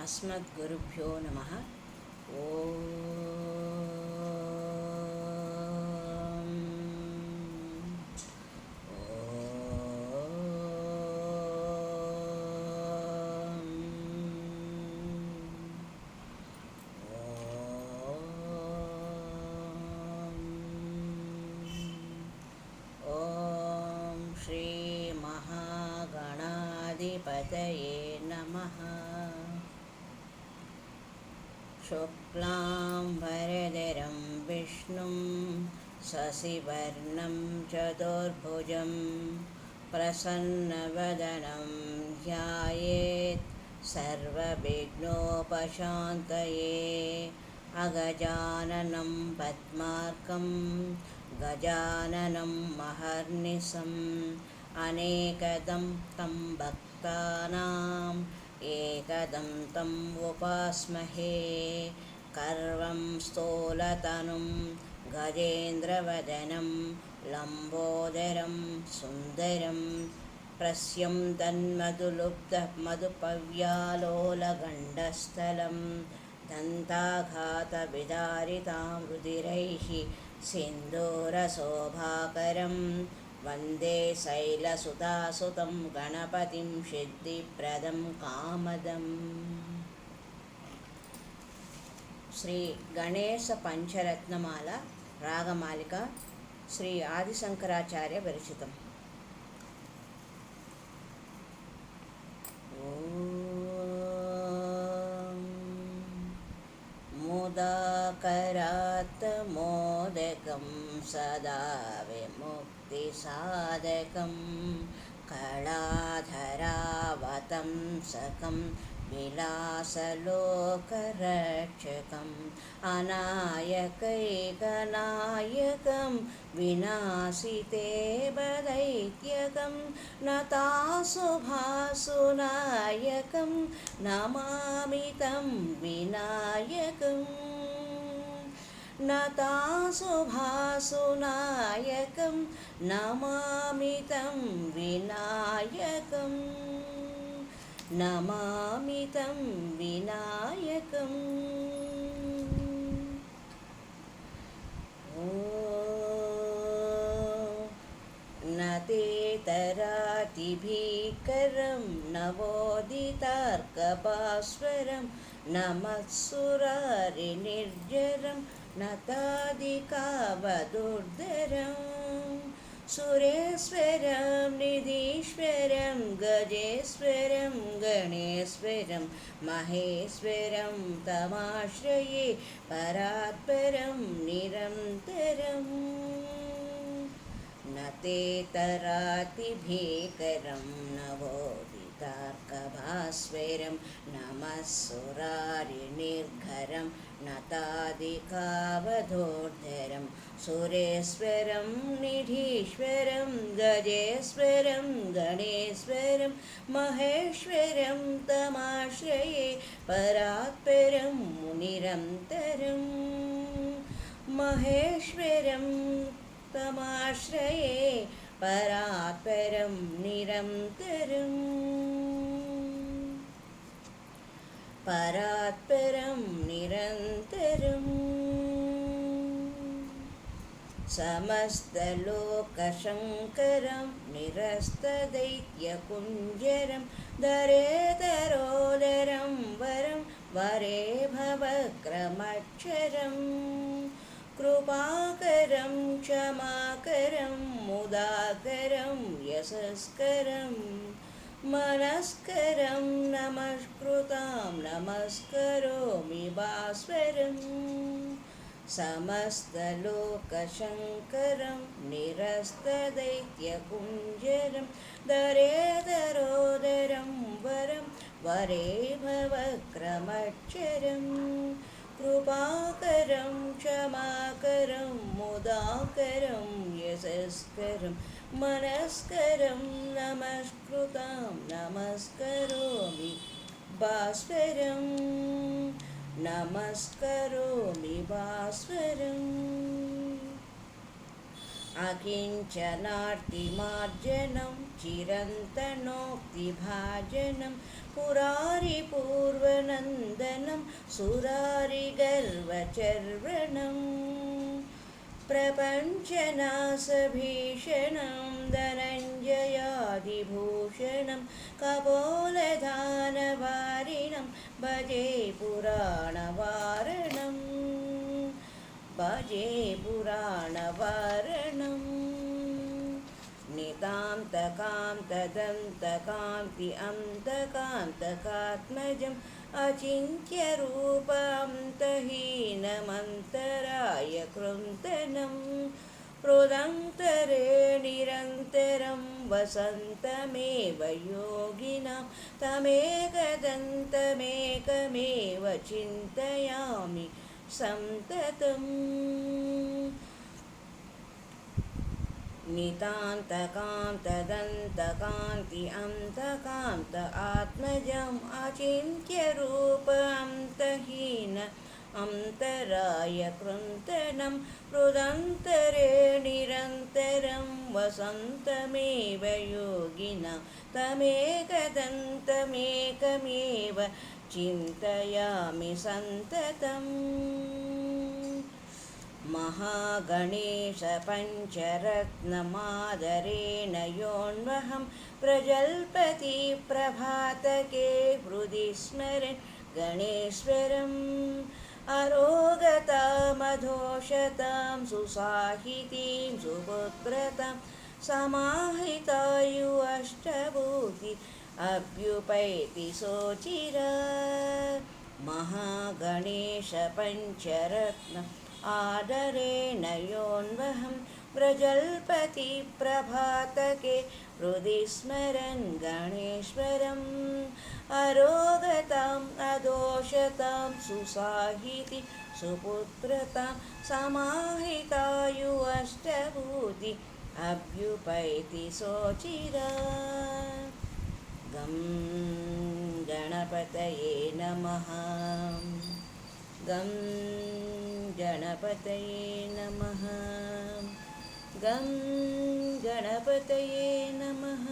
अस्मद्गुरुभ्यो नमः। ॐ ॐ श्री महागणाधिपतये नमः। शुक्लाम्बरधरं विष्णुं शशिवर्णं चतुर्भुजं प्रसन्नवदनं ध्यायेत् सर्वविघ्नोपशान्तये। अगजाननं पद्मार्कं गजाननं महर्निशम् अनेकदं तं भक्तानाम् एकदं तम् उपास्महे। कर्वं स्थूलतनुं गजेन्द्रवदनं लम्बोदरं सुन्दरं प्रस्यं तन्मधुलुब्धमधुपव्यालोलगण्डस्थलं दन्ताघातविदारितां रुधिरैः सिन्दूरशोभाकरं वन्दे शैलसुधासुतं गणपतिं सिद्धिप्रदं कामदम्। శ్రీ గణేశ పంచరత్నమాల రాగమాలిక శ్రీ ఆదిశంకరాచార్య విరచితం. ముదాకరాత్ మోదకం సదా విముక్తిసాధకం కళాధరావతంసకం విలాసలోకరక్షకం అనాయకైకనాయకం వినాశితే దైత్యకం నతాశుభాసునాయకం నమామి తం వినాయకం. నతాశుభాసునాయకం నమామి తం వినాయకం. నమామి తం వినాయకం. నతేతరాతిభీకరం నవోదితార్కభాస్వరం నమస్సురారినిర్జరం నతాదికావదుర్ధరం సురేశ్వరం నిధీశ్వరం గజేశ్వరం గణేశ్వరం మహేశ్వరం తమాశ్రయే పరాత్పరం నిరంతరం. నతేతరాతిభీకరం నవోదితార్కభాస్వరం నమస్సురారినిర్ఘరం నతాదికావధూర్ధరం సురేశ్వరం నిధీశ్వరం గజేశ్వరం గణేశ్వరం మహేశ్వరం తమాశ్రయే పరాత్పరం నిరంతరం. మహేశ్వరం తమాశ్రయే పరాత్పరం నిరంతరం. పరాత్పరం నిరంతరం. సమస్తలోకశంకరం నిరస్తదైత్యకుంజరం ధరేతరోదరం వరం వరే భవక్రమక్షరం కృపాకరం క్షమాకరం ముదాకరం యశస్కరం మనస్కరం నమస్కృతాం నమస్కరోమి భాస్వరం. సమస్తలోకశంకరం నిరస్తదైత్యకుంజరం ధరేతరోదరం వరం వరే భవక్రమక్షరం కృపాకరం క్షమాకరం ముదాకరం యశస్కరం మనస్కరం నమస్కృతాం నమస్కరోమి భాస్వరం. నమస్కరోమి భాస్వరం. अकिञ्चनार्तिमार्जनं चिरन्तनोक्तिभाजनं पुरारिपूर्वनन्दनं सुरारिगर्वचर्वणं प्रपञ्चनाशभीषणं धनञ्जयादिभूषणं कपोलदानवारिणं भजे पुराणवारणम् भजे पुराणवारणम् नितान्तकान्तदन्तकान्ति अन्तकान्तकात्मजम् अचिन्त्यरूपन्तहीनमन्तराय कृन्तनं हृदन्तरे निरन्तरं वसन्तमेव योगिनां तमेकदन्तमेकमेव चिन्तयामि सन्ततम् नितान्तकान्तदन्तकान्ति अन्तकान्त आत्मजम् अचिन्त्यरूपन्तहीन अन्तराय कृन्तनं हृदन्तरे निरन्तरं वसन्तमेव योगिनां तमेकदन्तमेकमेव चिन्तयामि सन्ततम् महागणेशपञ्चरत्नमादरेण योऽन्वहं प्रजल्पति प्रभातके हृदि स्मरन् गणेश्वरम् अरोगतामधोषतां सुसाहितीं सुपुत्रतां समाहितायु अष्टभूति अभ्युपैति सोचिरा महागणेशपञ्चरत्न आदरेण योऽन्वहं व्रजल्पति प्रभातके हृदि स्मरन् गणेश्वरम् अरोगताम् अदोषतां सुसाहिति सुपुत्रतां समाहितायु अष्टभूति अभ्युपैति सोचिरा गं गणपतये नमः गं गणपतये नमः गं गणपतये नमः।